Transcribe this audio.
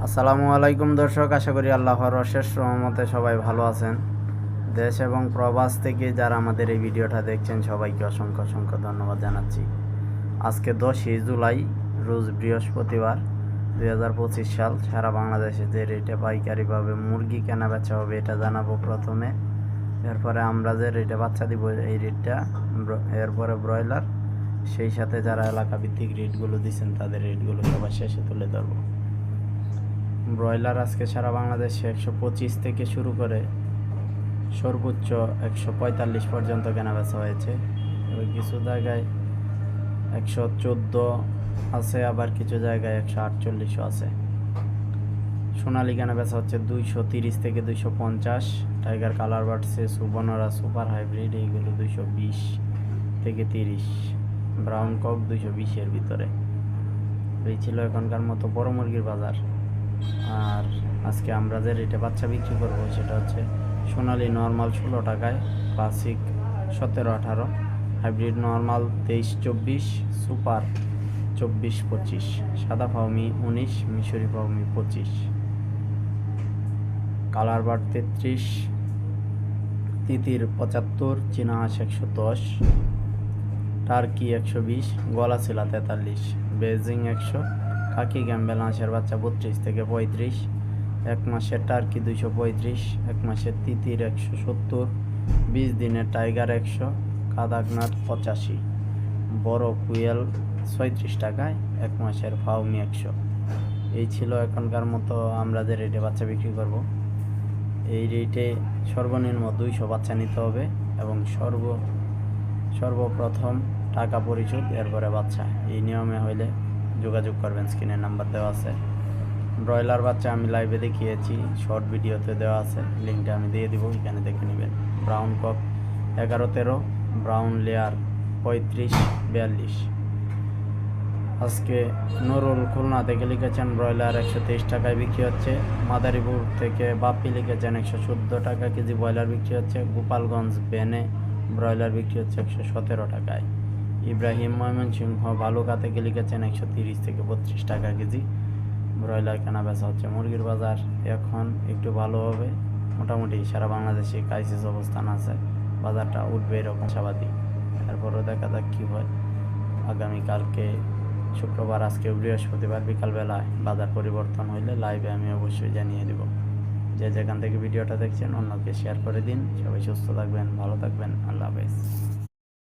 আসসালামু আলাইকুম দর্শক, আশা করি আল্লাহর অশেষ রহমতে সবাই ভালো আছেন। দেশ এবং প্রবাস থেকে যারা আমাদের এই ভিডিওটা দেখছেন সবাইকে অসংখ্য অসংখ্য ধন্যবাদ জানাচ্ছি। আজকে 10ই জুলাই, রোজ বৃহস্পতিবার, 2025 সাল। সারা বাংলাদেশে যে রেটে পাইকারিভাবে মুরগি কেনা বেচা হবে এটা জানাবো প্রথমে। এরপরে আমরা যে রেটে বাচ্চা দিব এই রেটটা, এরপরে ব্রয়লার, সেই সাথে যারা এলাকা ভিত্তিক রেটগুলো দিচ্ছেন তাদের রেটগুলো সবার শেষে তুলে ধরবো। ব্রয়লার আজকে সারা বাংলাদেশে 125 থেকে শুরু করে সর্বোচ্চ 145 পর্যন্ত কেনাবেচা হয়েছে। এবং কিছু জায়গায় 114 আছে, আবার কিছু জায়গায় 148ও আছে। সোনালি কেনাবেচা হচ্ছে 230 থেকে 250। টাইগার কালার বাড়ছে, সুবর্ণরা সুপার হাইব্রিড এইগুলো 220 থেকে 30। ব্রাউন কক 220-এর ভিতরে। এই ছিল এখনকার মতো বড় মুরগির বাজার। আর আজকে আমরা যে রেটে বাচ্চা বিক্রি করবো সেটা হচ্ছে সোনালি নর্মাল 16 টাকায়, ক্লাসিক 17-18, হাইব্রিড নর্মাল 23-24, সুপার 24-25, সাদা ফাউমি 19, মিশরি ফাউমি 25, কালার বার্ড 33, তিতির 75, চীনা হাঁস 110, টার্কি 120, গলা ছিলা 43, বেজিং 100, খাকি গ্যাম্বেল হাঁসের বাচ্চা 32 থেকে 35, এক মাসের টার্কি 235, এক মাসের তিতির 170, 20 দিনের টাইগার 100, কাদাকনাথ 85, বড় কুয়েল 36 টাকায়, এক মাসের ফাউমি 100। এই ছিল এখনকার মতো আমরা যে রেটে বাচ্চা বিক্রি করব। এই রেটে সর্বনিম্ন 200 বাচ্চা নিতে হবে এবং সর্বপ্রথম টাকা পরিশোধ, এরপরে বাচ্চা। এই নিয়মে হইলে যোগাযোগ করবেন, স্ক্রিনে নাম্বার দেওয়া আছে। ব্রয়লার বাচ্চা আমি লাইভে দেখিয়েছি, শর্ট ভিডিওতে দেওয়া আছে, লিঙ্কটা আমি দিয়ে দিব, এখানে দেখে নেবেন। Brown cock 11-13, brown layer 35-42। আজকে নুরুল খুলনা থেকে লিখেছেন ব্রয়লার 123 টাকায় বিক্রি হচ্ছে। মাদারীপুর থেকে বাপ্পি লিখেছেন 114 টাকা কেজি ব্রয়লার বিক্রি হচ্ছে। গোপালগঞ্জ বেনে ব্রয়লার বিক্রি হচ্ছে 117 টাকায়। ইব্রাহিম ময়মনসিংহ ভালুকা থেকে লিখেছেন 130 থেকে 32 টাকা কেজি ব্রয়লার কেনা বেচা হচ্ছে। মুরগির বাজার এখন একটু ভালো হবে, মোটামুটি সারা বাংলাদেশে ক্রাইসিস অবস্থান আছে, বাজারটা উঠবে এরকম আশাবাদী। তারপরও দেখা যাক কী হয়। আগামীকালকে শুক্রবার, আজকে বৃহস্পতিবার, বিকালবেলায় বাজার পরিবর্তন হইলে লাইভে আমি অবশ্যই জানিয়ে দেব। যে যেখান থেকে ভিডিওটা দেখছেন অন্যকে শেয়ার করে দিন। সবাই সুস্থ থাকবেন, ভালো থাকবেন, আল্লাহ হাফেজ।